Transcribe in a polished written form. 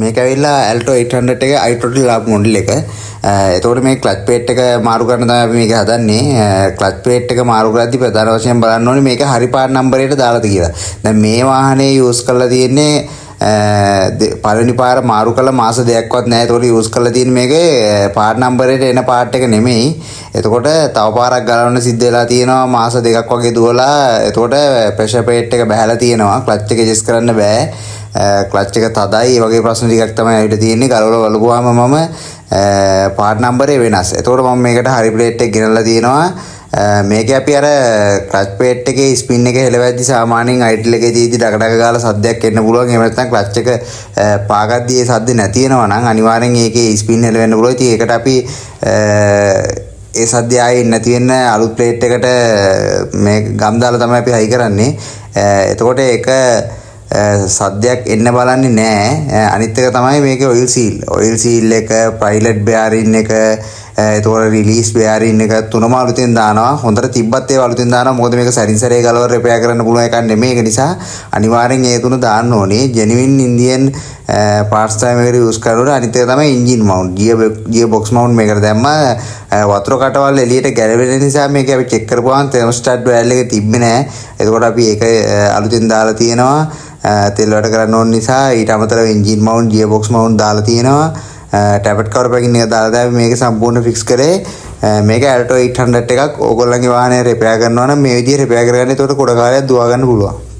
මේක ඇවිල්ලා Alto 800 එකේ iThrottle ලාප් මොඩල් එක. එතකොට මේ ක්ලච් ප්ලේට් එක මාරු කරන්න තමයි අපි මේක හදන්නේ. ක්ලච් ප්ලේට් එක මාරු කරද්දී ප්‍රධාන වශයෙන් බලන්න ඕනේ මේක හරි පාර්ට් නම්බරයට දාලාද කියලා. දැන් මේ වාහනේ යූස් කරලා තියෙන්නේ පළවෙනි පාර මාරු කළ මාස දෙකක්වත් නැහැ. ඒතකොට යූස් කරලා තියෙන මේකේ පාර්ට් නම්බරයට එන පාර්ට් එක නෙමෙයි. එතකොට තව පාරක් ගලවන්න සිද්ධ වෙලා තියෙනවා මාස දෙකක් වගේ දුවලා. එතකොට ප්‍රෙෂර් ප්ලේට් එක බහැලා තියෙනවා. ක්ලච් එක ඇඩ්ජස්ට් කරන්න බෑ. ක්ලච් එක තදයි. ඒ වගේ ප්‍රශ්න ටිකක් තමයි ඇවිල්ලා තියෙන්නේ. ගලවලා බලපුවාම මම පාර්ට් නම්බරේ වෙනස්. එතකොට මම මේකට හරි ප්ලේට් එක ගෙනල්ලා තියෙනවා. මේක අපි අර ක්ලච් ප්ලේට් එකේ ස්පින් එක හෙලවද්දි සාමාන්‍යයෙන් අයිඩල් එකේ දීදී ඩග ගාලා සද්දයක් එන්න පුළුවන්. එහෙම නැත්නම් ක්ලච් එක පාගද්දී ඒ සද්ද නැති වෙනවා නම් අනිවාර්යෙන් ඒකේ ස්පින් හෙලවෙන්න පුළුවන්. ඉතින් ඒකට අපි ඒ සද්දය ආයේ නැති වෙන්න අලුත් ප්ලේට් එකට මේ ගම් දාලා තමයි අපි හයි කරන්නේ. එතකොට ඒක සද්දයක් එන්න බලන්නේ නැහැ. අනිත් එක තමයි මේකේ ඔයිල් සීල්. ඔයිල් සීල් එක, පයිලට් බෙයාරින් එක, එතකොට රිලීස් බෙයාරින් එක තුනම අලුතෙන් දානවා. හොඳට තිබ්බත් ඒවා අලුතෙන් දානවා. මොකද මේක සැරින් සැරේ ගලවලා රිපෙයාර් කරන්න පුළුවන් එකක් නෙමෙයි. ඒක නිසා අනිවාර්යෙන් ඒ තුන දාන්න ඕනේ. ජෙනුයින් ඉන්දියන් පාර්ට්ස් තමයි මේකට යූස් කරන්නේ. අනිත් එක තමයි engine mount. Gear box mount මේකට දැම්ම වතුර කටවල් එළියට ගැලවෙන නිසා මේක අපි චෙක් කරපුවාම තර්මෝස්ටාට් වයර් එක තිබ්බේ නැහැ. එතකොට අපි ඒක අලුතෙන් දාලා තියෙනවා. තෙල් වැඩ කරන්න ඕන නිසා ඊට අමතරව engine mount, gear box mount දාලා තියෙනවා. ටැබ්ලට් කවර් පැකින් එක දාලා දැන් මේක සම්පූර්ණ ෆික්ස් කරේ. මේක Alto 800 එකක්. ඕගොල්ලන්ගේ වාහනේ රිපෙයාර් කරනවා නම් මේ විදිහට රිපෙයාර් කරගන්න. එතකොට කොට කාලයක් දුවා ගන්න පුළුවන්.